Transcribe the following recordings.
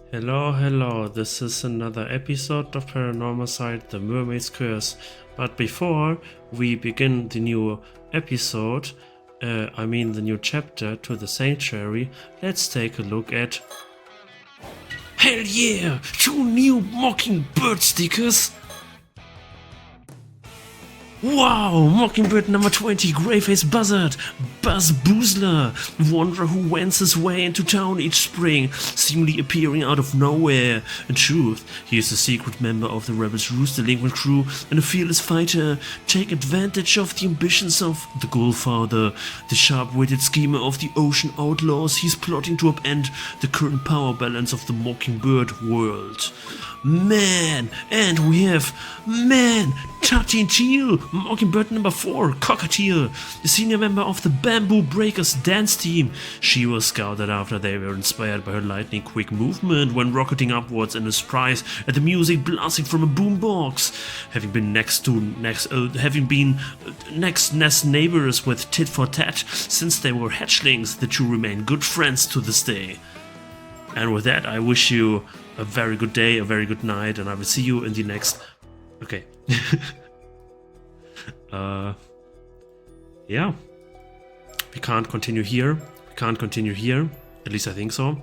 Hello, hello, this is another episode of Paranormasight, the Mermaid's Curse. But before we begin the new episode, the new chapter to the Sanctuary, let's take a look at... Hell yeah! 2 new Mockingbird stickers! Wow! Mockingbird number 20, Greyface Buzzard, Buzz Boozler, wanderer who wends his way into town each spring, seemingly appearing out of nowhere. In truth, he is a secret member of the Rebels' Roost delinquent crew and a fearless fighter. Take advantage of the ambitions of the Goalfather, the sharp-witted schemer of the Ocean Outlaws. He's plotting to upend the current power balance of the Mockingbird world. Man, and we have Tatin Teal, Mockingbird number 4, Cockatiel, the senior member of the Bamboo Breakers dance team. She was scouted after they were inspired by her lightning-quick movement when rocketing upwards and a surprise at the music blasting from a boombox. Having been next nest neighbors with tit for tat since they were hatchlings, the two remain good friends to this day. And with that, I wish you a very good day, a very good night, and I will see you in the next... Okay. Yeah. We can't continue here. We can't continue here. At least I think so.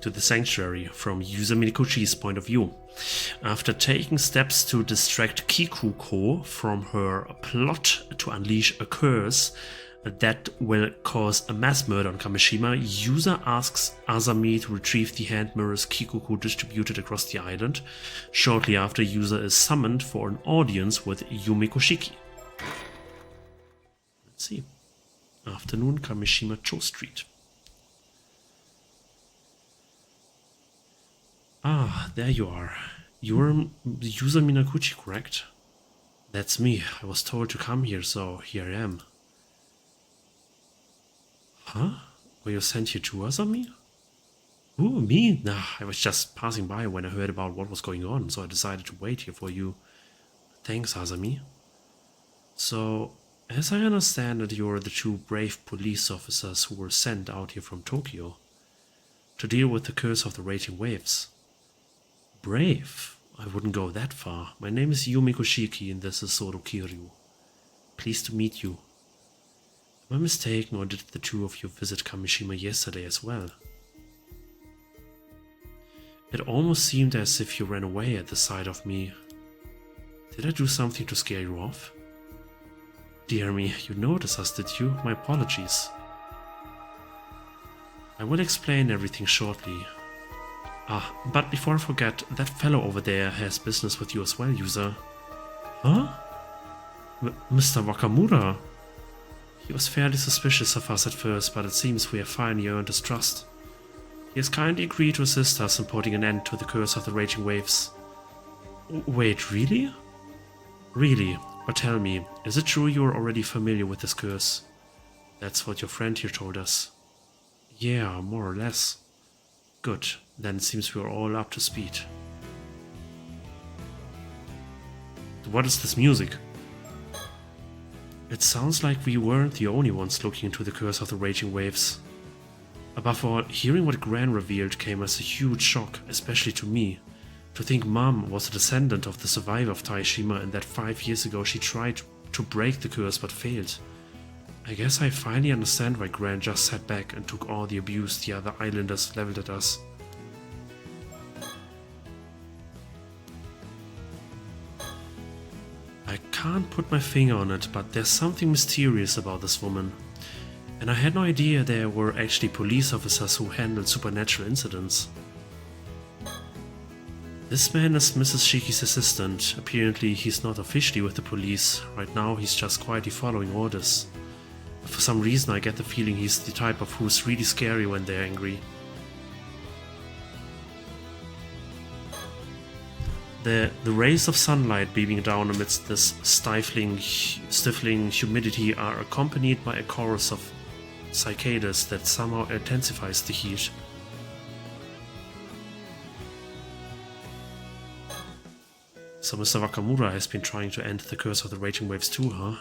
To the Sanctuary from user Minikochi's point of view. After taking steps to distract Kikuko from her plot to unleash a curse that will cause a mass murder on Kamishima, user asks Azami to retrieve the hand mirrors Kikuko distributed across the island. Shortly after, user is summoned for an audience with Yumiko Shiki. Let's see. Afternoon, Kamishima Cho Street. Ah, there you are. You're user Minakuchi, correct? That's me. I was told to come here, so here I am. Huh? Were you sent here to Azami? Who, me? Nah, I was just passing by when I heard about what was going on, so I decided to wait here for you. Thanks, Azami. So, as I understand it, you're the 2 brave police officers who were sent out here from Tokyo to deal with the curse of the raging waves. Brave? I wouldn't go that far. My name is Yumiko Shiki and this is Soro Kiryu. Pleased to meet you. Am I mistaken, or did the 2 of you visit Kamishima yesterday as well? It almost seemed as if you ran away at the sight of me. Did I do something to scare you off? Dear me, you noticed us, did you? My apologies. I will explain everything shortly. Ah, but before I forget, that fellow over there has business with you as well, user. Huh? Mr. Wakamura? He was fairly suspicious of us at first, but it seems we have finally earned his trust. He has kindly agreed to assist us in putting an end to the curse of the raging waves. Wait, really? Really? But tell me, is it true you are already familiar with this curse? That's what your friend here told us. Yeah, more or less. Good, then it seems we are all up to speed. What is this music? It sounds like we weren't the only ones looking into the curse of the raging waves. Above all, hearing what Gran revealed came as a huge shock, especially to me. To think Mom was a descendant of the survivor of Taishima and that 5 years ago she tried to break the curse but failed. I guess I finally understand why Gran just sat back and took all the abuse the other islanders leveled at us. I can't put my finger on it, but there's something mysterious about this woman. And I had no idea there were actually police officers who handled supernatural incidents. This man is Mrs. Shiki's assistant. Apparently he's not officially with the police. Right now he's just quietly following orders. But for some reason I get the feeling he's the type of who's really scary when they're angry. The rays of sunlight beaming down amidst this stifling humidity are accompanied by a chorus of cicadas that somehow intensifies the heat. So Mr. Wakamura has been trying to end the curse of the raging waves too, huh?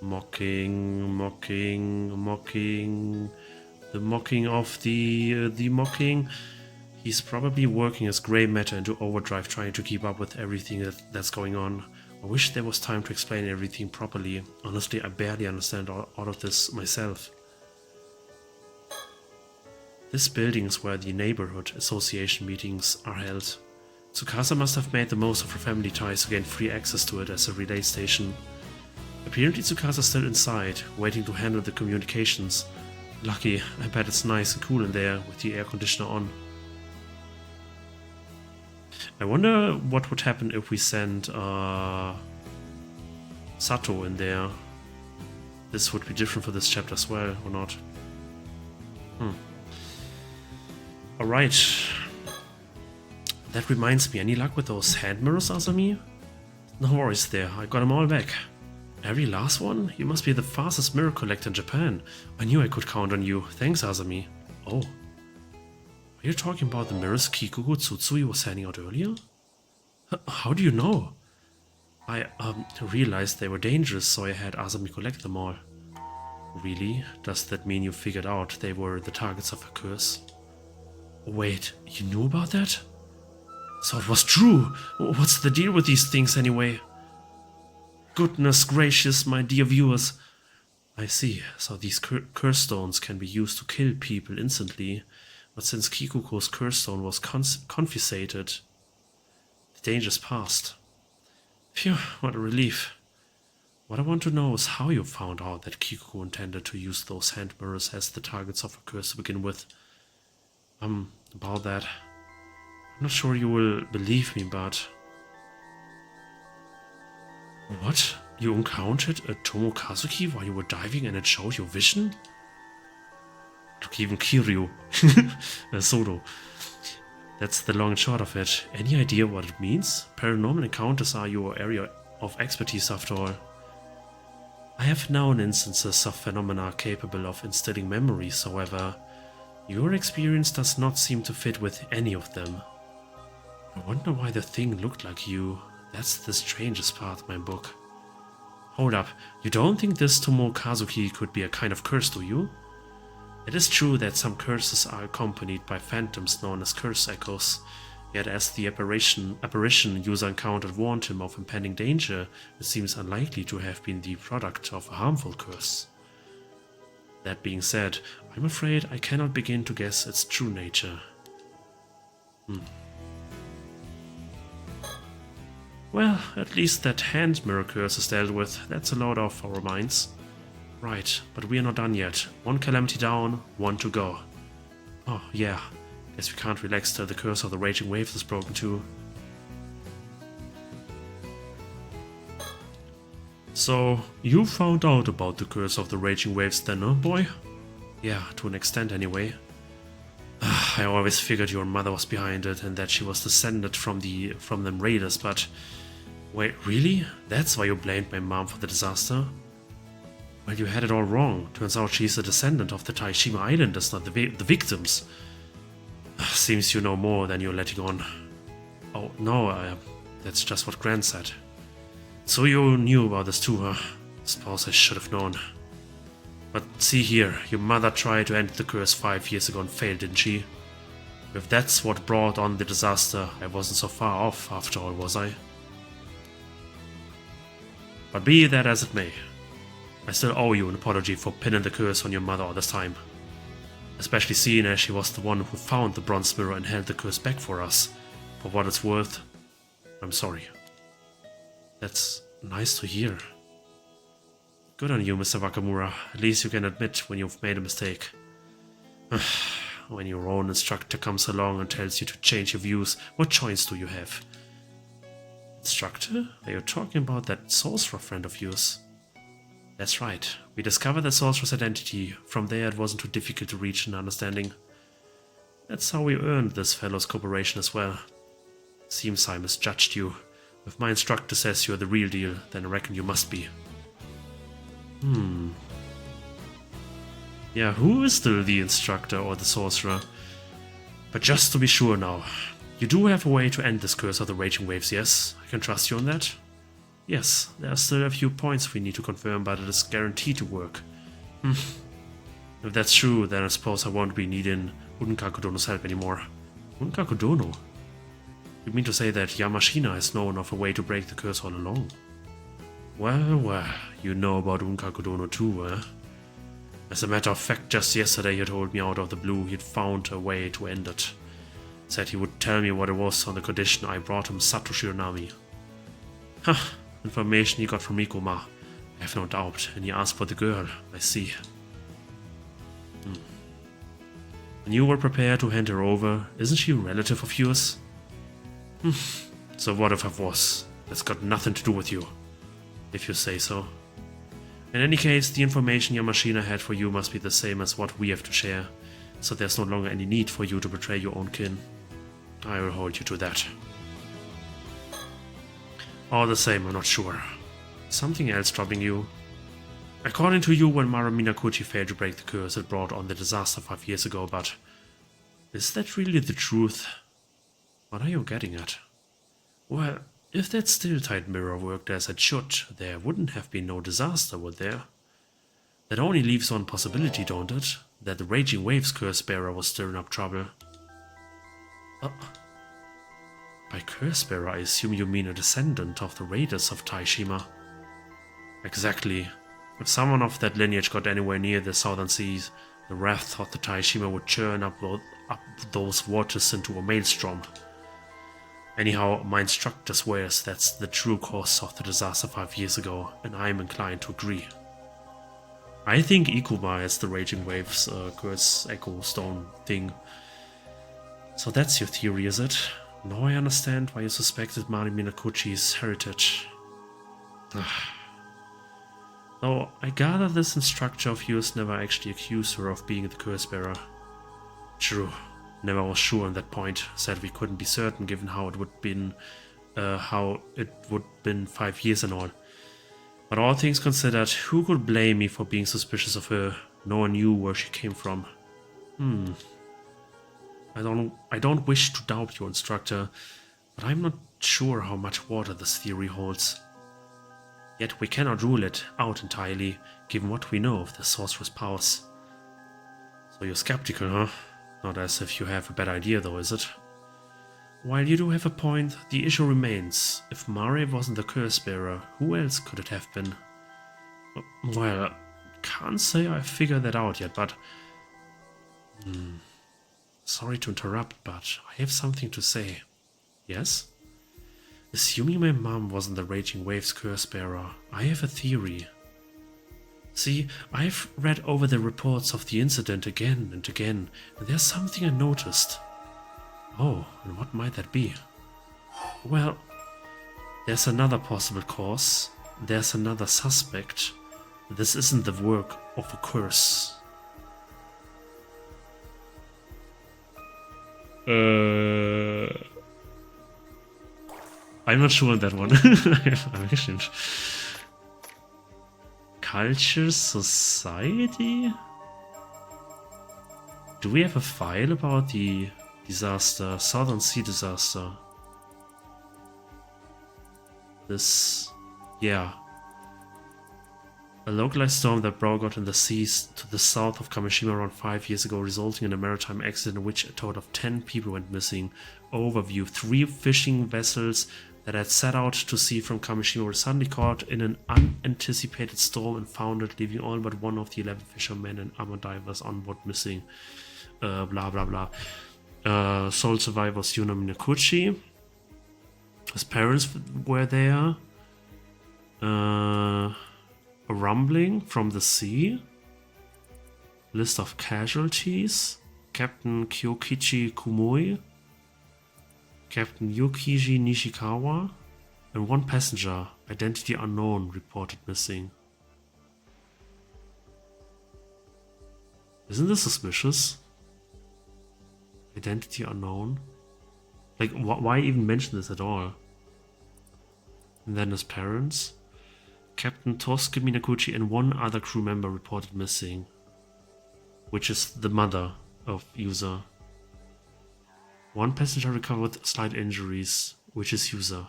Mocking, mocking, mocking. The mocking of the mocking. He's probably working his grey matter into overdrive, trying to keep up with everything that's going on. I wish there was time to explain everything properly. Honestly, I barely understand all of this myself. This building is where the neighborhood association meetings are held. Tsukasa must have made the most of her family ties to gain free access to it as a relay station. Apparently Tsukasa's still inside, waiting to handle the communications. Lucky, I bet it's nice and cool in there with the air conditioner on. I wonder what would happen if we send Sato in there. This would be different for this chapter as well, or not? Alright. That reminds me, any luck with those hand mirrors, Asami? No worries there, I got them all back. Every last one? You must be the fastest mirror collector in Japan. I knew I could count on you. Thanks, Asami. Oh. Are you talking about the mirrors Kikuko Tsutsui was handing out earlier? How do you know? I realized they were dangerous, so I had Asami collect them all. Really? Does that mean you figured out they were the targets of a curse? Wait, you knew about that? So it was true! What's the deal with these things anyway? Goodness gracious, my dear viewers. I see, so these curse stones can be used to kill people instantly. But since Kikuko's curse stone was confiscated, the danger's past. Phew, what a relief. What I want to know is how you found out that Kikuko intended to use those hand mirrors as the targets of a curse to begin with. About that. I'm not sure you will believe me, but... What? You encountered a Tomokazuki while you were diving and it showed your vision? Look, even Kiryu. Sodo. That's the long and short of it. Any idea what it means? Paranormal encounters are your area of expertise after all. I have known instances of phenomena capable of instilling memories, however, your experience does not seem to fit with any of them. I wonder why the thing looked like you. That's the strangest part of my book. Hold up, you don't think this Tomokazuki could be a kind of curse, do you? It is true that some curses are accompanied by phantoms known as curse echoes, yet as the apparition user encountered warned him of impending danger, it seems unlikely to have been the product of a harmful curse. That being said, I'm afraid I cannot begin to guess its true nature. Well, at least that hand mirror curse is dealt with. That's a load off our minds. Right, but we are not done yet. One calamity down, one to go. Oh, yeah. Guess we can't relax till the curse of the raging waves is broken too. So, you found out about the curse of the raging waves then, huh, boy? Yeah, to an extent anyway. I always figured your mother was behind it and that she was descended from them raiders, but... Wait, really? That's why you blamed my mom for the disaster? Well, you had it all wrong. Turns out she's a descendant of the Taishima Islanders, not the victims. Seems you know more than you're letting on. Oh, no, that's just what Grant said. So you knew about this too, huh? Suppose I should have known. But see here, your mother tried to end the curse 5 years ago and failed, didn't she? If that's what brought on the disaster, I wasn't so far off after all, was I? But be that as it may, I still owe you an apology for pinning the curse on your mother all this time. Especially seeing as she was the one who found the bronze mirror and held the curse back for us. For what it's worth, I'm sorry. That's nice to hear. Good on you, Mr. Wakamura. At least you can admit when you've made a mistake. When your own instructor comes along and tells you to change your views, what choice do you have? Instructor? Are you talking about that sorcerer friend of yours? That's right. We discovered the sorcerer's identity. From there it wasn't too difficult to reach an understanding. That's how we earned this fellow's cooperation as well. Seems I misjudged you. If my instructor says you're the real deal, then I reckon you must be. Yeah, who is still the instructor or the sorcerer? But just to be sure now, you do have a way to end this curse of the raging waves, yes? I can trust you on that? Yes, there are still a few points we need to confirm, but it is guaranteed to work. If that's true, then I suppose I won't be needing Unkakudono's help anymore. Unkakudono? You mean to say that Yamashina has known of a way to break the curse all along? Well, you know about Unkakudono too, eh? As a matter of fact, just yesterday he told me out of the blue he'd found a way to end it. Said he would tell me what it was on the condition I brought him Satoshi Shironami. Huh, information he got from Mikoma, I have no doubt, and he asked for the girl, I see. And you were prepared to hand her over, isn't she a relative of yours? So what if I was? That's got nothing to do with you, if you say so. In any case, the information Yamashina had for you must be the same as what we have to share, so there's no longer any need for you to betray your own kin. I will hold you to that. All the same, I'm not sure. Something else troubling you? According to you, when Mara Minakuchi failed to break the curse, it brought on the disaster 5 years ago, but is that really the truth? What are you getting at? Well, if that still-tight mirror worked as it should, there wouldn't have been no disaster, would there? That only leaves one possibility, don't it? That the Raging Waves curse bearer was stirring up trouble. By curse bearer, I assume you mean a descendant of the raiders of Taishima. Exactly. If someone of that lineage got anywhere near the southern seas, the wrath of the Taishima would churn up those waters into a maelstrom. Anyhow, my instructor swears that's the true cause of the disaster 5 years ago, and I'm inclined to agree. I think Ikuma has the Raging Waves curse echo stone thing. So that's your theory, is it? Now I understand why you suspected Mari Minakuchi's heritage. Though I gather this instructor of yours never actually accused her of being the curse bearer. True. Never was sure on that point. Said we couldn't be certain given how it would been 5 years and all. But all things considered, who could blame me for being suspicious of her? No one knew where she came from. I don't wish to doubt your instructor, but I'm not sure how much water this theory holds. Yet we cannot rule it out entirely, given what we know of the sorcerer's powers. So you're skeptical, huh? Not as if you have a bad idea, though, is it? While you do have a point, the issue remains. If Mare wasn't the curse bearer, who else could it have been? Well, can't say I figured that out yet, but... Sorry to interrupt, but I have something to say. Yes? Assuming my mom wasn't the Raging Waves curse bearer, I have a theory. See, I've read over the reports of the incident again and again, and there's something I noticed. Oh, and what might that be? Well, there's another possible cause. There's another suspect. This isn't the work of a curse. I'm not sure on that one. I'm actually... Culture Society? Do we have a file about the disaster, Southern Sea disaster? This... yeah. A localized storm that broke out in the seas to the south of Kamishima around 5 years ago, resulting in a maritime accident in which a total of 10 people went missing. Overview: 3 fishing vessels that had set out to sea from Kamishima were suddenly caught in an unanticipated storm and foundered, leaving all but one of the 11 fishermen and armor divers on board missing. Blah blah blah. Sole survivors Yuna Minakuchi. His parents were there. A rumbling from the sea. List of casualties. Captain Kyokichi Kumoi. Captain Yukiji Nishikawa, and 1 passenger, identity unknown, reported missing. Isn't this suspicious? Identity unknown? Like, why even mention this at all? And then his parents. Captain Tosuke Minakuchi and 1 other crew member reported missing, which is the mother of User. 1 passenger recovered with slight injuries, which is User.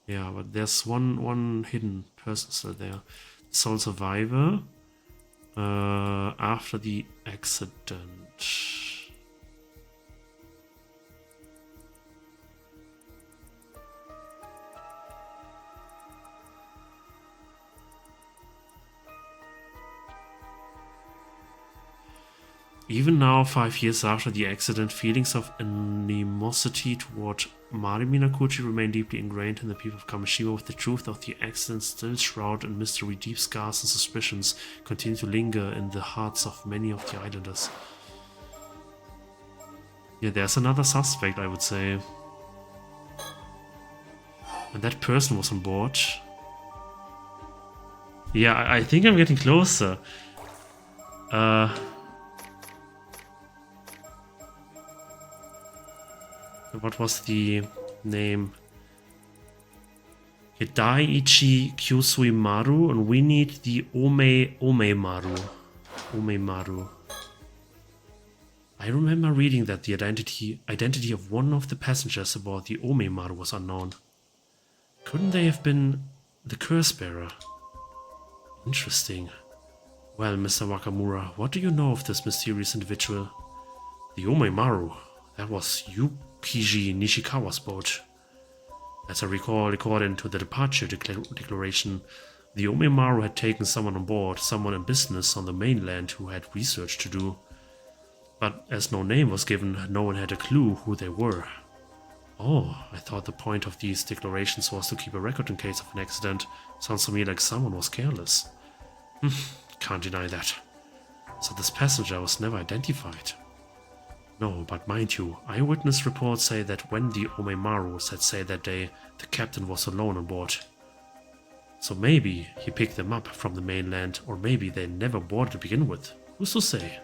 Yeah, but there's one hidden person still there. Sole survivor. After the accident. Even now, 5 years after the accident, feelings of animosity toward Mari Minakuchi remain deeply ingrained in the people of Kamishima, with the truth of the accident still shrouded in mystery. Deep scars and suspicions continue to linger in the hearts of many of the islanders. Yeah, there's another suspect, I would say. And that person was on board. Yeah, I think I'm getting closer. What was the name? Daiichi Kyusuimaru, and we need the Omemaru. I remember reading that the identity of one of the passengers aboard the Omemaru was unknown. Couldn't they have been the curse bearer? Interesting. Well, Mr. Wakamura, what do you know of this mysterious individual? The Omemaru. That was Yukiji Nishikawa's boat. As I recall, according to the departure declaration, the Omemaru had taken someone on board, someone in business on the mainland who had research to do. But as no name was given, no one had a clue who they were. Oh, I thought the point of these declarations was to keep a record in case of an accident. Sounds to me like someone was careless. Can't deny that. So this passenger was never identified. No, but mind you, eyewitness reports say that when the Omemaru set sail that day, the captain was alone on board. So maybe he picked them up from the mainland, or maybe they never boarded to begin with. Who's to say?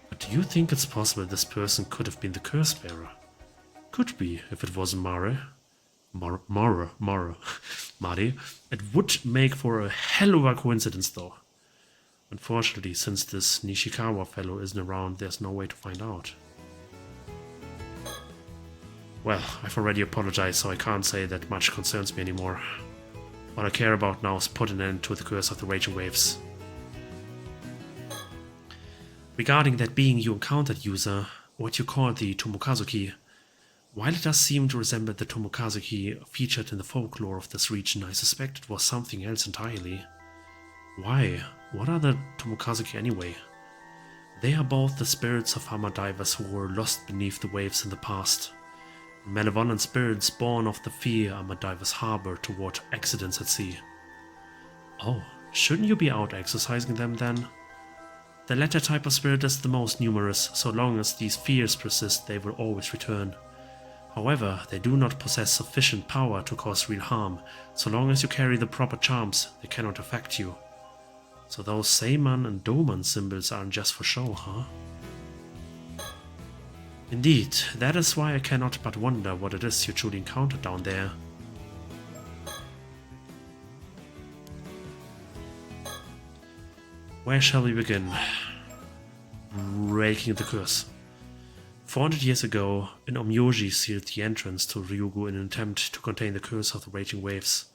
But do you think it's possible this person could have been the curse bearer? Could be, if it wasn't Mari. It would make for a hell of a coincidence, though. Unfortunately, since this Nishikawa fellow isn't around, there's no way to find out. Well, I've already apologized, so I can't say that much concerns me anymore. What I care about now is putting an end to the curse of the raging waves. Regarding that being you encountered, user, what you call the Tomokazuki, while it does seem to resemble the Tomokazuki featured in the folklore of this region, I suspect it was something else entirely. Why? What are the Tomokazuki anyway? They are both the spirits of hammer divers who were lost beneath the waves in the past. Malevolent spirits born of the fear hammer divers harbor toward accidents at sea. Oh, shouldn't you be out exercising them then? The latter type of spirit is the most numerous. So long as these fears persist, they will always return. However, they do not possess sufficient power to cause real harm. So long as you carry the proper charms, they cannot affect you. So those Seiman and Doman symbols aren't just for show, huh? Indeed, that is why I cannot but wonder what it is you truly encountered down there. Where shall we begin? Breaking the curse. 400 years ago, an Omyoji sealed the entrance to Ryugu in an attempt to contain the curse of the raging waves,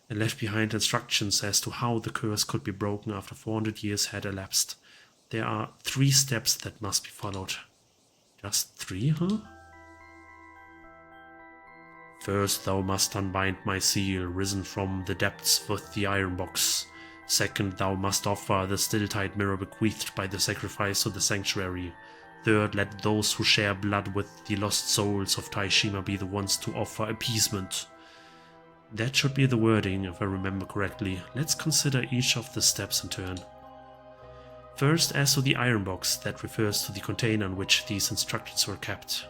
and left behind instructions as to how the curse could be broken after 400 years had elapsed. There are 3 steps that must be followed. Just 3, huh? First, thou must unbind my seal, risen from the depths with the iron box. Second, thou must offer the still-tide mirror bequeathed by the sacrifice to the sanctuary. Third, let those who share blood with the lost souls of Taishima be the ones to offer appeasement. That should be the wording, if I remember correctly. Let's consider each of the steps in turn. First, as to the iron box, that refers to the container in which these instructions were kept.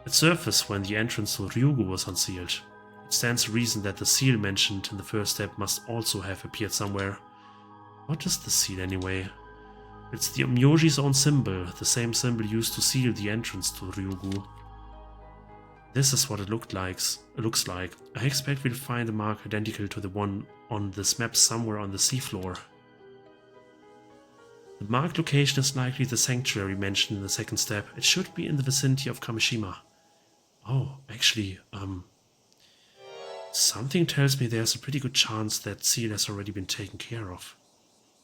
It surfaced when the entrance to Ryugu was unsealed. It stands to reason that the seal mentioned in the first step must also have appeared somewhere. What is the seal anyway? It's the Omyoji's own symbol, the same symbol used to seal the entrance to Ryugu. This is what it looks like. I expect we'll find a mark identical to the one on this map somewhere on the seafloor. The marked location is likely the sanctuary mentioned in the second step. It should be in the vicinity of Kamishima. Oh, actually, Something tells me there's a pretty good chance that seal has already been taken care of.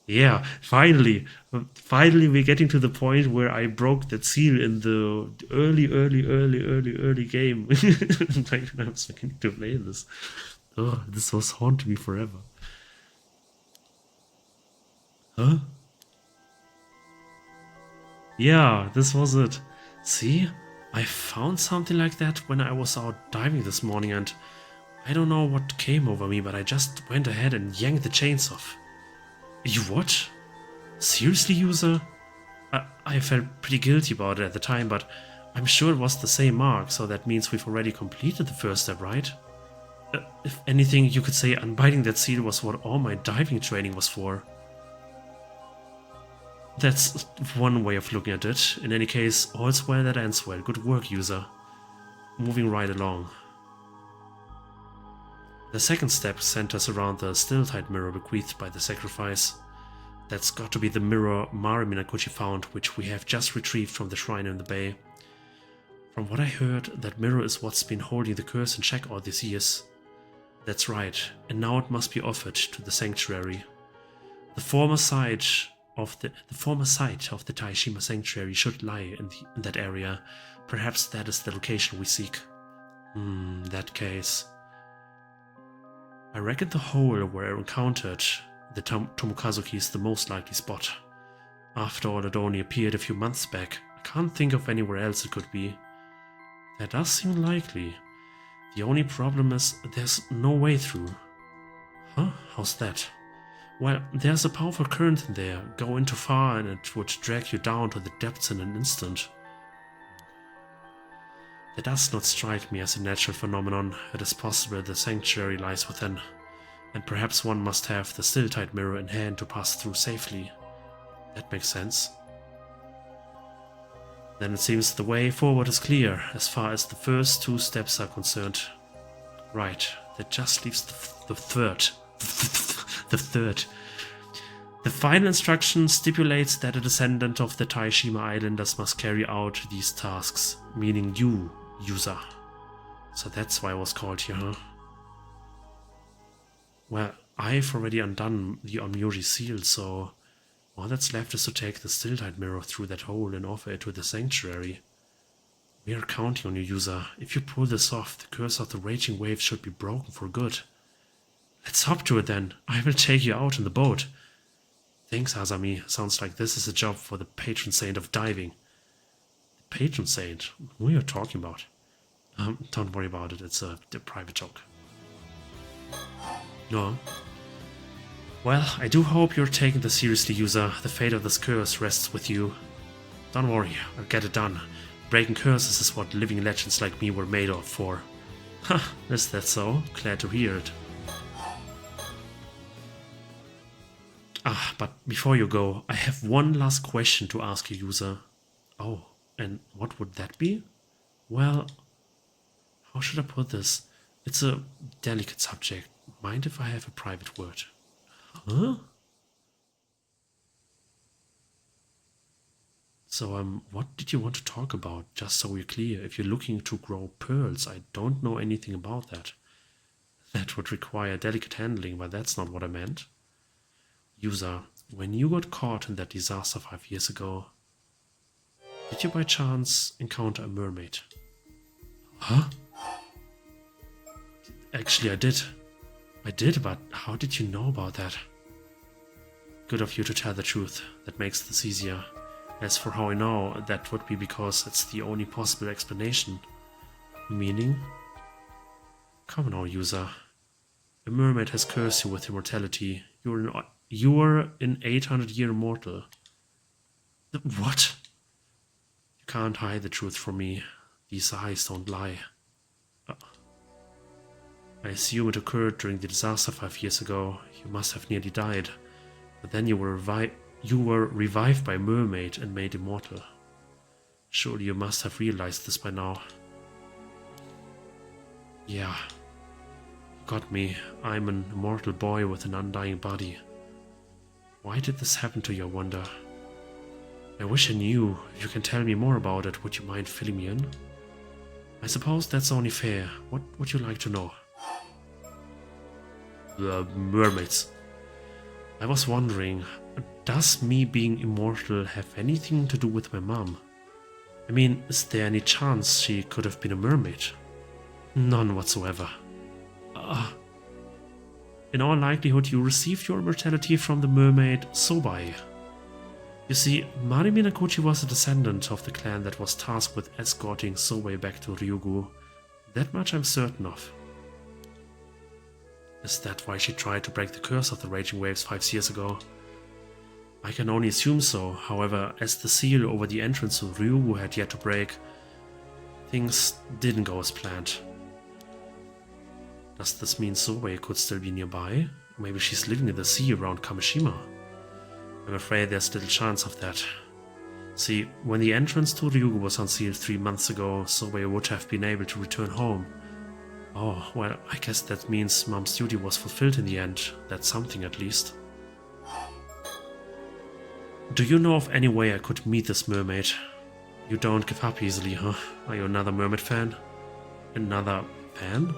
Yeah, finally. Finally we're getting to the point where I broke that seal in the early game. Like when I was beginning to play this. Oh, this was haunting me forever. Huh? Yeah, this was it. See? I found something like that when I was out diving this morning, and I don't know what came over me, but I just went ahead and yanked the chains off. You what? Seriously, user? I felt pretty guilty about it at the time, but I'm sure it was the same mark, so that means we've already completed the first step, right? If anything, you could say unbiting that seal was what all my diving training was for. That's one way of looking at it. In any case, all's well that ends well. Good work, user. Moving right along. The second step centers around the still-tight mirror bequeathed by the sacrifice. That's got to be the mirror Mari Minakuchi found, which we have just retrieved from the shrine in the bay. From what I heard, that mirror is what's been holding the curse in check all these years. That's right, and now it must be offered to the sanctuary. The former site of the Taishima sanctuary should lie in that area. Perhaps that is the location we seek. In that case, I reckon the hole where I encountered the Tomokazuki is the most likely spot. After all, it only appeared a few months back. I can't think of anywhere else it could be. That does seem likely. The only problem is there's no way through. Huh? How's that? Well, there's a powerful current in there. Go in too far and it would drag you down to the depths in an instant. That does not strike me as a natural phenomenon. It is possible the sanctuary lies within, and perhaps one must have the still-tight mirror in hand to pass through safely. That makes sense. Then it seems the way forward is clear, as far as the first two steps are concerned. Right, that just leaves the third. The third. The final instruction stipulates that a descendant of the Taishima Islanders must carry out these tasks, meaning you, user. So that's why I was called here, huh? Well, I've already undone the Onmyori seal, so all that's left is to take the still-tight mirror through that hole and offer it to the sanctuary. We are counting on you, user. If you pull this off, the curse of the raging waves should be broken for good. Let's hop to it then. I will take you out in the boat. Thanks, Azami. Sounds like this is a job for the patron saint of diving. The patron saint? Who are you talking about? Don't worry about it. It's a private joke. No. Well, I do hope you're taking this seriously, user. The fate of this curse rests with you. Don't worry, I'll get it done. Breaking curses is what living legends like me were made of for. Ha, is that so? Glad to hear it. Ah, but before you go, I have one last question to ask you, user. Oh, and what would that be? Well, how should I put this? It's a delicate subject. Mind if I have a private word? Huh? So, what did you want to talk about? Just so we're clear, if you're looking to grow pearls, I don't know anything about that. That would require delicate handling, but that's not what I meant. User, when you got caught in that disaster 5 years ago, did you by chance encounter a mermaid? Huh? Actually, I did. I did, but how did you know about that? Good of you to tell the truth. That makes this easier. As for how I know, that would be because it's the only possible explanation. Meaning? Come now, user. A mermaid has cursed you with immortality. You're an 800-year mortal. What? You can't hide the truth from me. These eyes don't lie. I assume it occurred during the disaster 5 years ago. You must have nearly died. But then you were revived by a mermaid and made immortal. Surely you must have realized this by now. Yeah. You got me. I'm an immortal boy with an undying body. Why did this happen to you, I wonder? I wish I knew. If you can tell me more about it, would you mind filling me in? I suppose that's only fair. What would you like to know? mermaids. I was wondering, does me being immortal have anything to do with my mom? I mean, is there any chance she could have been a mermaid? None whatsoever. In all likelihood, you received your immortality from the mermaid Sobai. You see, Mari Minakuchi was a descendant of the clan that was tasked with escorting Sobai back to Ryugu. That much I'm certain of. Is that why she tried to break the curse of the Raging Waves 5 years ago? I can only assume so. However, as the seal over the entrance to Ryugu had yet to break, things didn't go as planned. Does this mean Sobai could still be nearby? Maybe she's living in the sea around Kamishima. I'm afraid there's little chance of that. See, when the entrance to Ryugu was unsealed 3 months ago, Sobai would have been able to return home. Oh, well, I guess that means Mom's duty was fulfilled in the end. That's something at least. Do you know of any way I could meet this mermaid? You don't give up easily, huh? Are you another mermaid fan? Another fan?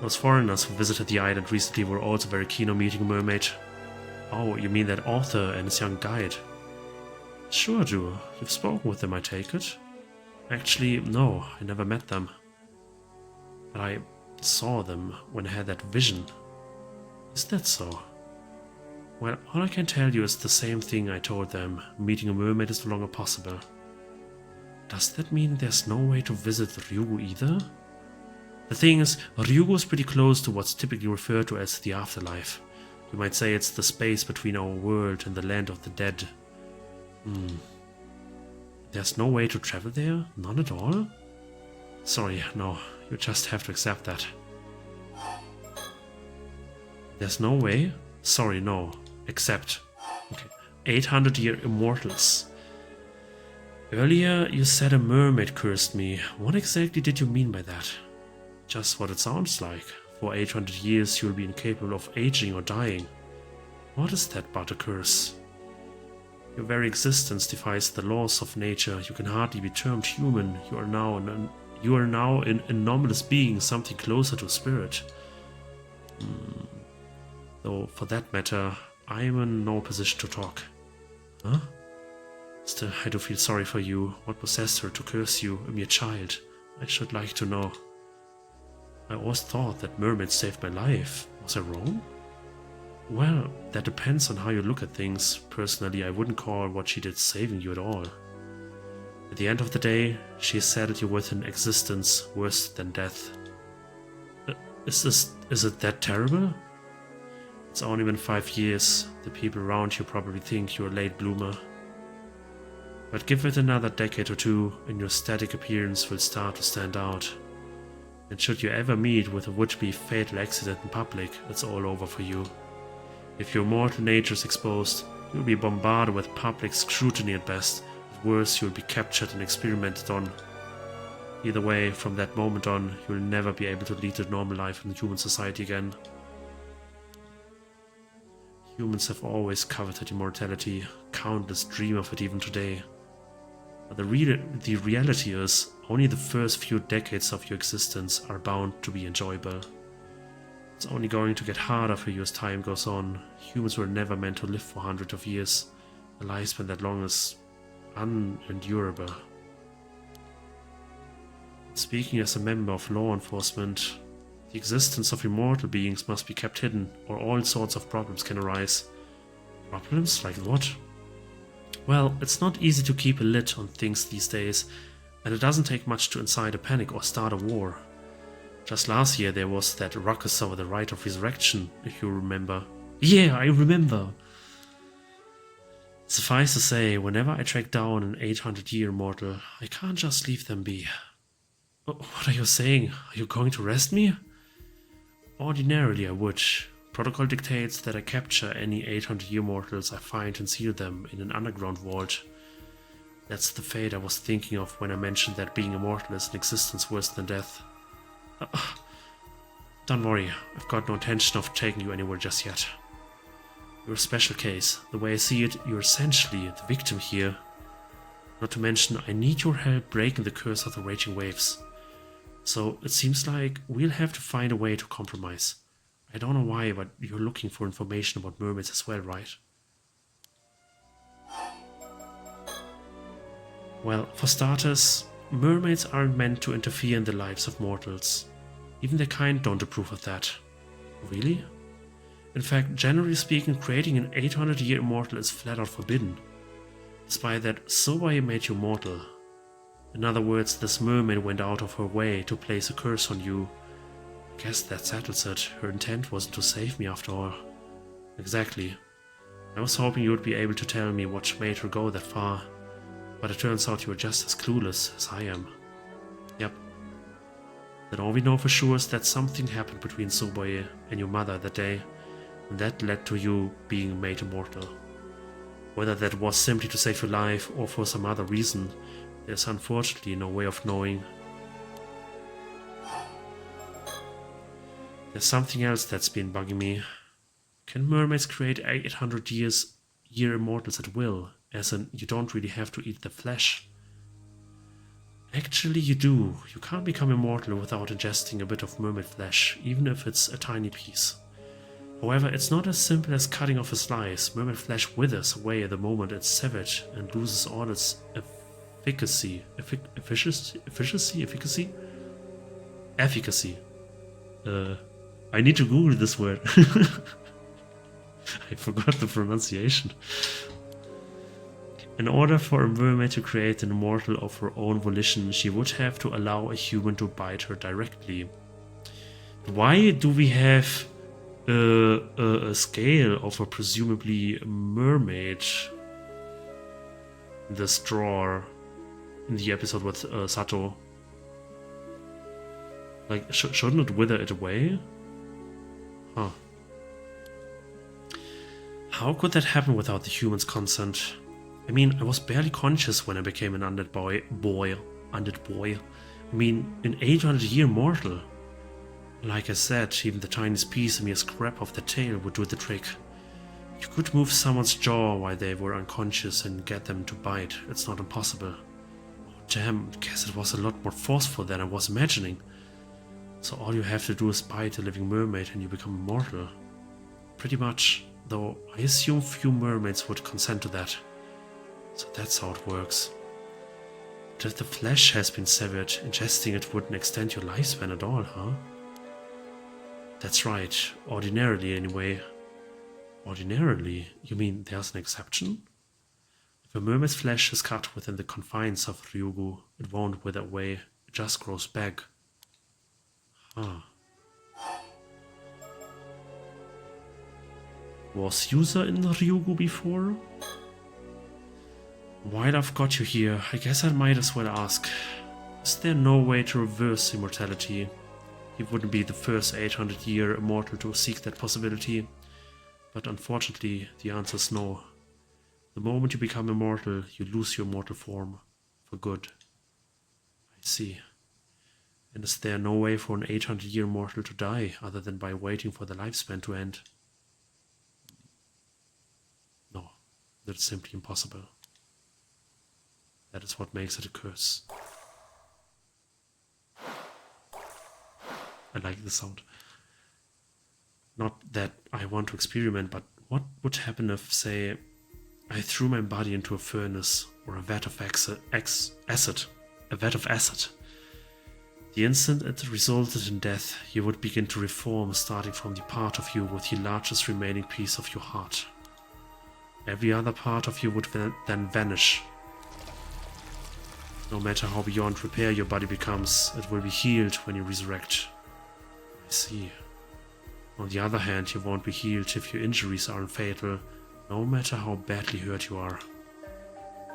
Those foreigners who visited the island recently were also very keen on meeting a mermaid. Oh, you mean that author and his young guide? Sure do. You've spoken with them, I take it? Actually, no, I never met them. But I saw them when I had that vision. Is that so? Well, all I can tell you is the same thing I told them. Meeting a mermaid is no longer possible. Does that mean there's no way to visit Ryugu either? The thing is, Ryugu is pretty close to what's typically referred to as the afterlife. You might say it's the space between our world and the land of the dead. There's no way to travel there? None at all? Sorry, no. You just have to accept that. There's no way? Sorry, no. Accept. Okay. 800-year immortals. Earlier, you said a mermaid cursed me. What exactly did you mean by that? Just what it sounds like. For 800 years you'll be incapable of aging or dying. What is that but a curse? Your very existence defies the laws of nature. You can hardly be termed human. You are now an anomalous being, something closer to a spirit. Though, for that matter, I am in no position to talk. Huh? Still, I do feel sorry for you. What possessed her to curse you, a mere child? I should like to know. I always thought that mermaids saved my life. Was I wrong? Well, that depends on how you look at things. Personally, I wouldn't call what she did saving you at all. At the end of the day, she saddled you with an existence worse than death. Is it that terrible? It's only been 5 years. The people around you probably think you're a late bloomer. But give it another decade or two, and your static appearance will start to stand out. And should you ever meet with a would-be fatal accident in public, it's all over for you. If your mortal nature is exposed, you'll be bombarded with public scrutiny at best. At worst, you'll be captured and experimented on. Either way, from that moment on, you'll never be able to lead a normal life in human society again. Humans have always coveted immortality. Countless dream of it even today. But the reality is, only the first few decades of your existence are bound to be enjoyable. It's only going to get harder for you as time goes on. Humans were never meant to live for hundreds of years. A lifespan that long is unendurable. Speaking as a member of law enforcement, the existence of immortal beings must be kept hidden, or all sorts of problems can arise. Problems? Like what? Well, it's not easy to keep a lid on things these days, and it doesn't take much to incite a panic or start a war. Just last year there was that ruckus over the right of resurrection, if you remember. Yeah, I remember. Suffice to say, whenever I track down an 800-year immortal, I can't just leave them be. What are you saying? Are you going to arrest me? Ordinarily I would. Protocol dictates that I capture any 800-year mortals I find and seal them in an underground vault. That's the fate I was thinking of when I mentioned that being immortal is an existence worse than death. Don't worry, I've got no intention of taking you anywhere just yet. You're a special case. The way I see it, you're essentially the victim here. Not to mention, I need your help breaking the curse of the Raging Waves. So it seems like we'll have to find a way to compromise. I don't know why, but you're looking for information about mermaids as well, right? Well, for starters, mermaids aren't meant to interfere in the lives of mortals. Even their kind don't approve of that. Really? In fact, generally speaking, creating an 800-year immortal is flat out forbidden. Despite that, Sobae made you mortal. In other words, this mermaid went out of her way to place a curse on you. I guess that settles it. Her intent wasn't to save me after all. Exactly. I was hoping you would be able to tell me what made her go that far, but it turns out you are just as clueless as I am. Yep. Then all we know for sure is that something happened between Sobae and your mother that day, and that led to you being made immortal. Whether that was simply to save your life or for some other reason, there's unfortunately no way of knowing. There's something else that's been bugging me. Can mermaids create 800-year immortals at will? As in, you don't really have to eat the flesh. Actually, you do. You can't become immortal without ingesting a bit of mermaid flesh, even if it's a tiny piece. However, it's not as simple as cutting off a slice. Mermaid flesh withers away the moment it's severed and loses all its efficacy. Efficacy. I need to Google this word. I forgot the pronunciation. In order for a mermaid to create an immortal of her own volition, she would have to allow a human to bite her directly. Why do we have a scale of a presumably mermaid in this drawer in the episode with Sato? Like, shouldn't it wither it away? Huh. How could that happen without the human's consent? I mean, I was barely conscious when I became an undead boy. I mean, an 800-year mortal. Like I said, even the tiniest piece of mere scrap of the tail would do the trick. You could move someone's jaw while they were unconscious and get them to bite. It's not impossible. Oh, damn, I guess it was a lot more forceful than I was imagining. So all you have to do is bite a living mermaid and you become immortal. Pretty much, though I assume few mermaids would consent to that. So that's how it works. But if the flesh has been severed, ingesting it wouldn't extend your lifespan at all, huh? That's right, ordinarily anyway. Ordinarily? You mean there's an exception? If a mermaid's flesh is cut within the confines of Ryugu, it won't wither away, it just grows back. Huh. Was user in Ryugu before? While I've got you here, I guess I might as well ask. Is there no way to reverse immortality? He wouldn't be the first 800-year immortal to seek that possibility. But unfortunately, the answer is no. The moment you become immortal, you lose your mortal form. For good. I see. And is there no way for an 800-year mortal to die other than by waiting for the lifespan to end? No, that's simply impossible. That is what makes it a curse. I like the sound. Not that I want to experiment, but what would happen if, say, I threw my body into a furnace or a vat of acid? The instant it resulted in death, you would begin to reform, starting from the part of you with the largest remaining piece of your heart. Every other part of you would then vanish. No matter how beyond repair your body becomes, it will be healed when you resurrect. I see. On the other hand, you won't be healed if your injuries aren't fatal, no matter how badly hurt you are.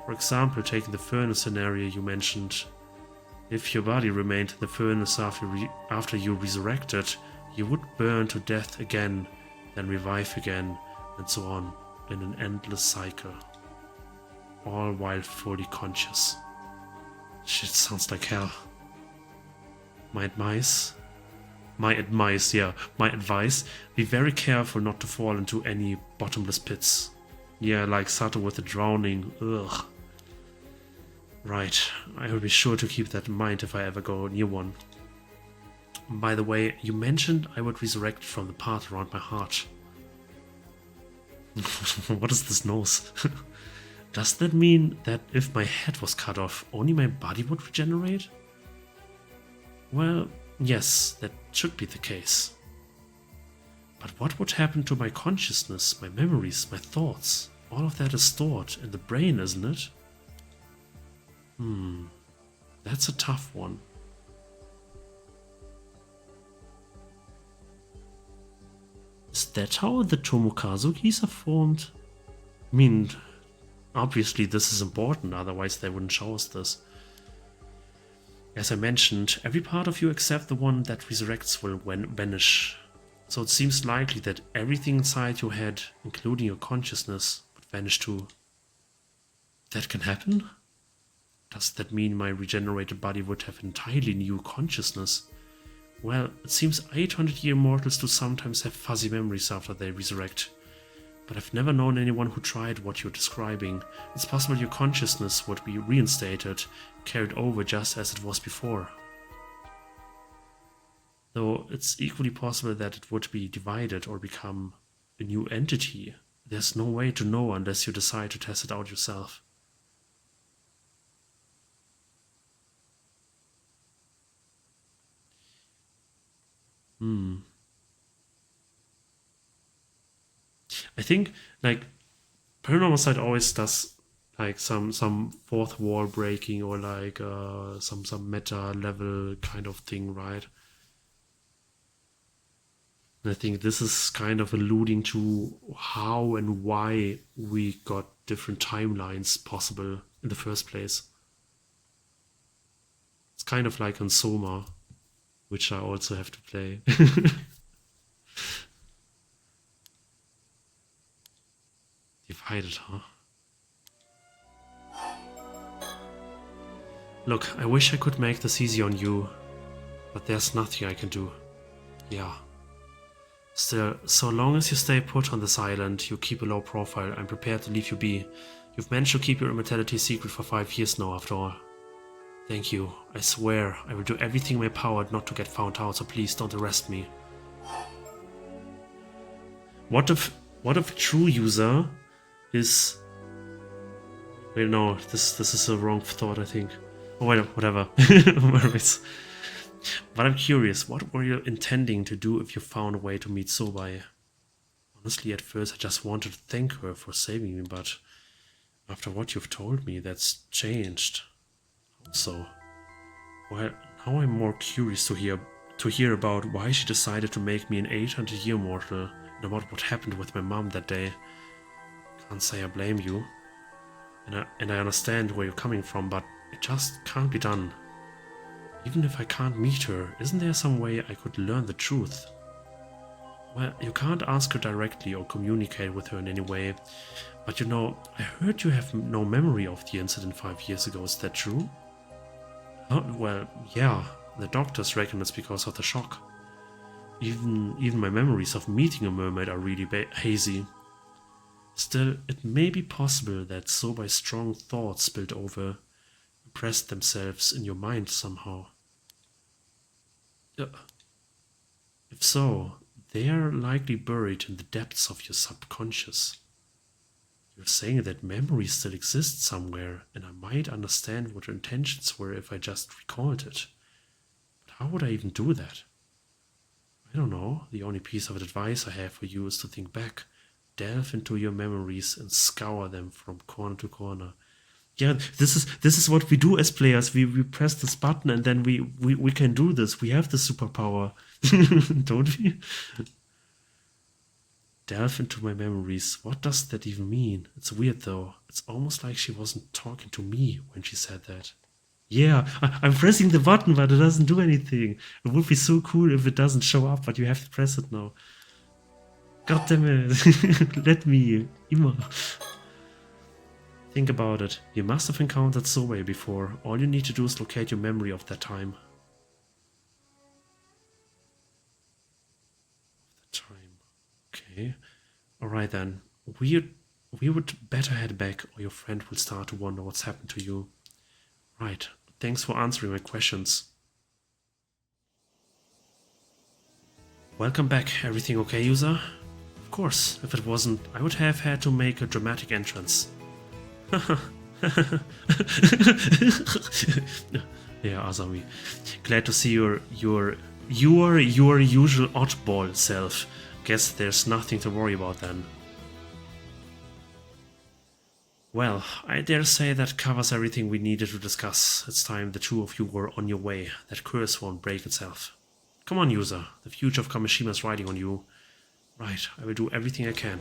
For example, taking the furnace scenario you mentioned. If your body remained in the furnace after you resurrected, you would burn to death again, then revive again, and so on, in an endless cycle. All while fully conscious. Shit sounds like hell. My advice, be very careful not to fall into any bottomless pits. Yeah, like Sato with the drowning, ugh. Right, I will be sure to keep that in mind if I ever go near one. By the way, you mentioned I would resurrect from the part around my heart. What is this nose? Does that mean that if my head was cut off, only my body would regenerate? Well, yes, that should be the case. But what would happen to my consciousness, my memories, my thoughts? All of that is stored in the brain, isn't it? That's a tough one. Is that how the Tomokazukis are formed? I mean, obviously this is important, otherwise they wouldn't show us this. As I mentioned, every part of you except the one that resurrects will vanish. So it seems likely that everything inside your head, including your consciousness, would vanish too. That can happen? Does that mean my regenerated body would have entirely new consciousness? Well, it seems 800-year mortals do sometimes have fuzzy memories after they resurrect. But I've never known anyone who tried what you're describing. It's possible your consciousness would be reinstated, carried over just as it was before. Though it's equally possible that it would be divided or become a new entity. There's no way to know unless you decide to test it out yourself. I think, like, Paranormal always does like some fourth wall breaking or like some meta level kind of thing, right? And I think this is kind of alluding to how and why we got different timelines possible in the first place. It's kind of like on Soma, which I also have to play. Divided, huh? Look, I wish I could make this easy on you, but there's nothing I can do. Yeah. Still, so long as you stay put on this island, you keep a low profile, I'm prepared to leave you be. You've managed to keep your immortality secret for 5 years now, after all. Thank you. I swear, I will do everything in my power not to get found out, so please don't arrest me. What if a true user is... Wait, no, this is a wrong thought, I think. Oh, wait, whatever. But I'm curious, what were you intending to do if you found a way to meet Sobai? Honestly, at first I just wanted to thank her for saving me, but after what you've told me, that's changed. Also, well, now I'm more curious to hear about why she decided to make me an 800-year mortal and about what happened with my mom that day. Can't say I blame you, and I understand where you're coming from, but it just can't be done. Even if I can't meet her, isn't there some way I could learn the truth? Well, you can't ask her directly or communicate with her in any way, but you know, I heard you have no memory of the incident 5 years ago, is that true? Oh, well, yeah, the doctors reckon it's because of the shock. Even my memories of meeting a mermaid are really hazy. Still, it may be possible that Sobai's strong thoughts spilled over, impressed themselves in your mind somehow. If so, they are likely buried in the depths of your subconscious. You're saying that memory still exists somewhere, and I might understand what your intentions were if I just recalled it. But how would I even do that? I don't know. The only piece of advice I have for you is to think back, delve into your memories, and scour them from corner to corner. Yeah, this is what we do as players. We press this button and then we can do this. We have the superpower, don't we? Delve into my memories. What does that even mean? It's weird though. It's almost like she wasn't talking to me when she said that. Yeah, I'm pressing the button, but it doesn't do anything. It would be so cool if it doesn't show up, but you have to press it now. God damn it. Let me. Immer. Think about it. You must have encountered Sobai before. All you need to do is locate your memory of that time. Okay. Alright then. We would better head back or your friend will start to wonder what's happened to you. Right. Thanks for answering my questions. Welcome back. Everything okay, user? Of course. If it wasn't, I would have had to make a dramatic entrance. Yeah, Azami. Glad to see your usual oddball self. Guess there's nothing to worry about then. Well, I dare say that covers everything we needed to discuss. It's time the two of you were on your way. That curse won't break itself. Come on, user. The future of Kamishima is riding on you. Right, I will do everything I can.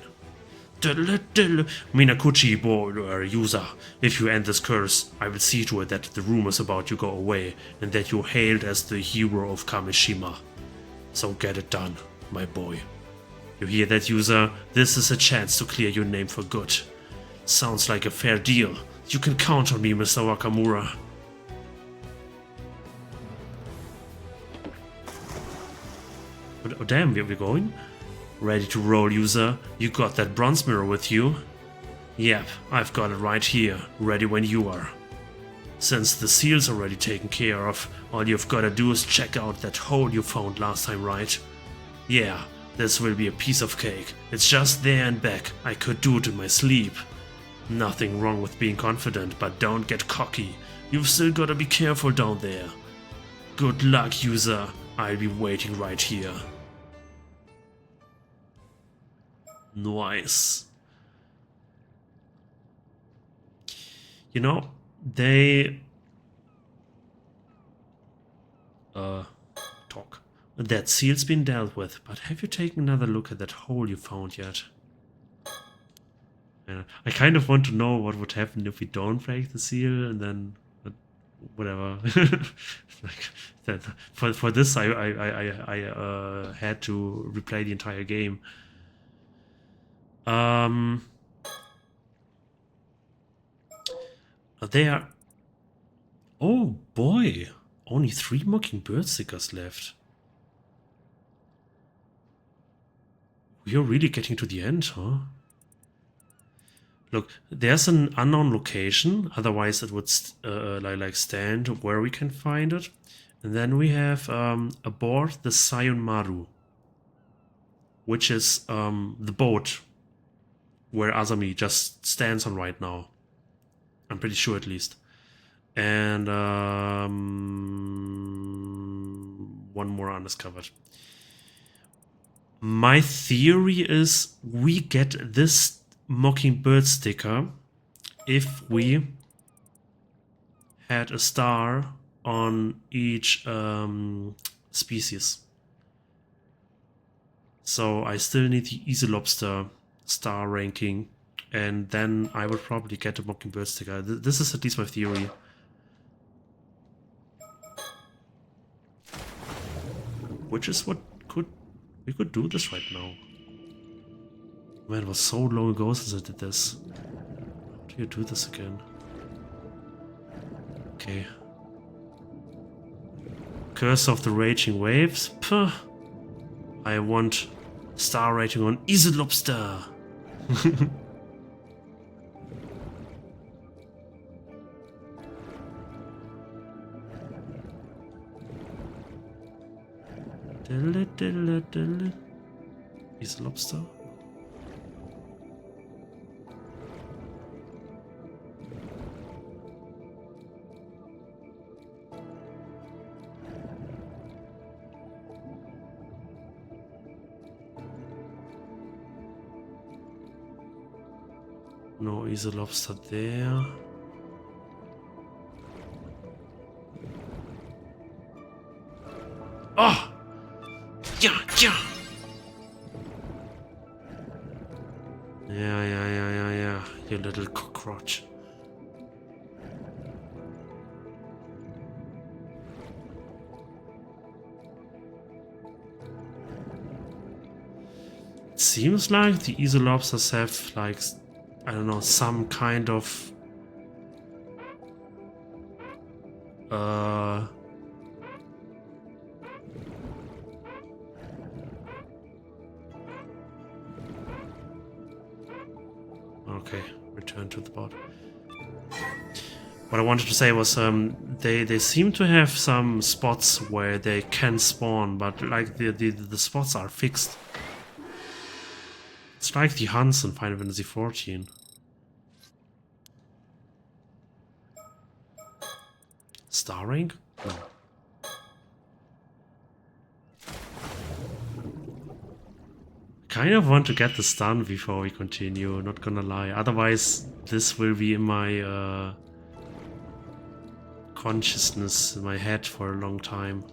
Minakuchi, boy, user. If you end this curse, I will see to it that the rumors about you go away and that you're hailed as the hero of Kamishima. So get it done, my boy. You hear that, user? This is a chance to clear your name for good. Sounds like a fair deal. You can count on me, Mr. Wakamura. Oh damn, where are we going? Ready to roll, user? You got that bronze mirror with you? Yep, I've got it right here, ready when you are. Since the seal's already taken care of, all you've gotta do is check out that hole you found last time, right? Yeah, this will be a piece of cake. It's just there and back. I could do it in my sleep. Nothing wrong with being confident, but don't get cocky. You've still gotta be careful down there. Good luck, user. I'll be waiting right here. Nice. You know, they talk. That seal's been dealt with, but have you taken another look at that hole you found yet? I kind of want to know what would happen if we don't break the seal, and then whatever. Like that, for this, I had to replay the entire game. There. Oh boy, only 3 Mockingbird stickers left. We're really getting to the end, huh? Look, there's an unknown location, otherwise it would like stand where we can find it. And then we have aboard the Sion Maru, which is the boat where Azami just stands on right now. I'm pretty sure, at least. And one more undiscovered. My theory is we get this Mockingbird sticker if we had a star on each species. So I still need the Easy Lobster star ranking, and then I would probably get a Mockingbird sticker. This is at least my theory. Which is what we could do this right now. Man, it was so long ago since I did this. How do you do this again? Okay. Curse of the Raging Waves. Puh. I want star rating on Easy Lobster. Easy Lobster. No Easy Lobster there. Oh! Yeah. Yeah. You little cockroach. It seems like the Easy Lobsters have, like, I don't know, some kind of okay, return to the bot. what I wanted to say was they seem to have some spots where they can spawn, but like the spots are fixed. It's like the hunts in Final Fantasy XIV. Star rank? No. Kind of want to get this done before we continue, not gonna lie. Otherwise, this will be in my consciousness, in my head for a long time.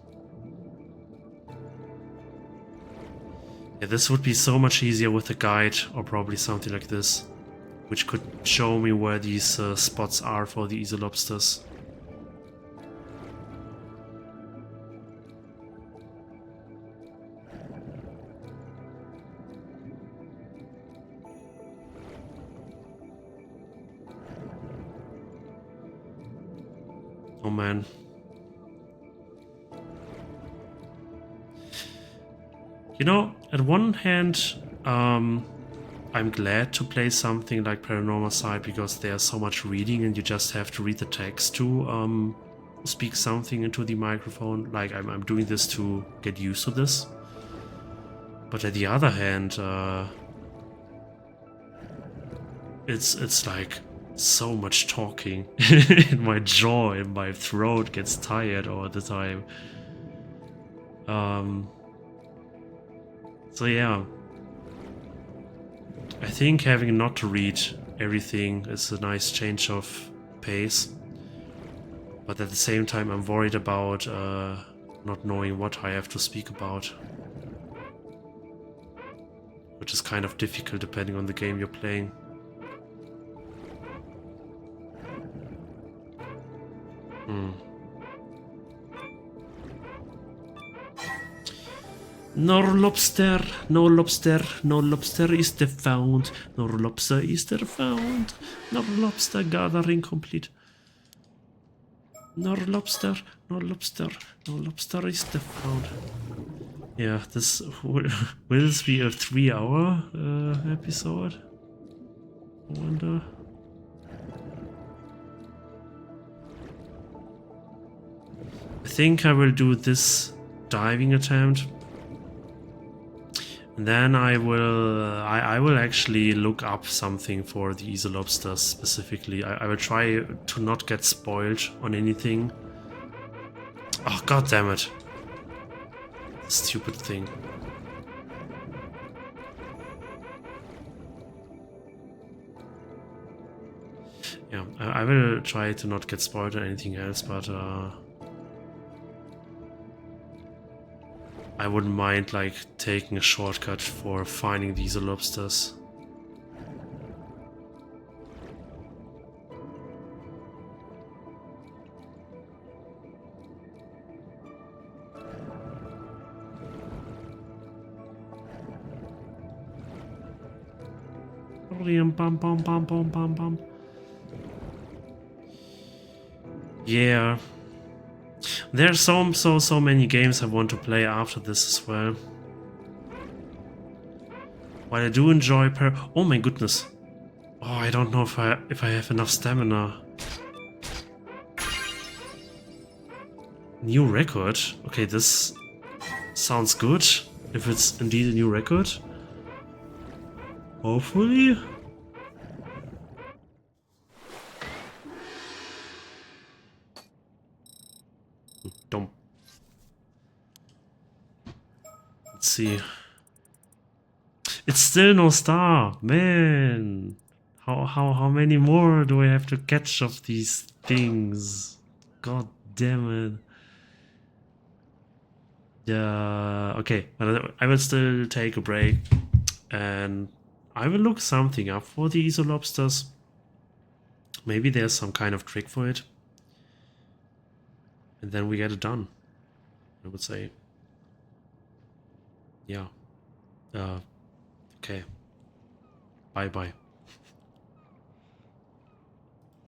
Yeah, this would be so much easier with a guide or probably something like this, which could show me where these spots are for the easy lobsters. Oh man. You know, at one hand, I'm glad to play something like Paranormasight because there's so much reading and you just have to read the text to speak something into the microphone. Like I'm doing this to get used to this. But at the other hand, it's like so much talking and my jaw and my throat gets tired all the time. So yeah, I think having not to read everything is a nice change of pace, but at the same time I'm worried about not knowing what I have to speak about, which is kind of difficult depending on the game you're playing. Nor lobster, no lobster, no lobster is there found, nor lobster is there found, nor lobster gathering complete. Nor lobster, no lobster, no lobster is there found. Yeah, this will this be a 3-hour episode? I wonder. I think I will do this diving attempt. And then I will actually look up something for the easy lobsters specifically. I will try to not get spoiled on anything. Oh, god damn it. Stupid thing. Yeah, I will try to not get spoiled or anything else, but I wouldn't mind like taking a shortcut for finding these lobsters. Bum, bum, bum, bum, bum, bum. Yeah. There's so many games I want to play after this as well. While I do enjoy oh my goodness. Oh, I don't know if I have enough stamina. New record? Okay, this sounds good. If it's indeed a new record. Hopefully. Don't. Let's see. It's still no star, man. How many more do I have to catch of these things? God damn it. Yeah. Okay, but I will still take a break, and I will look something up for the easy lobsters. Maybe there's some kind of trick for it. And then we get it done, I would say. Yeah. Okay. Bye-bye.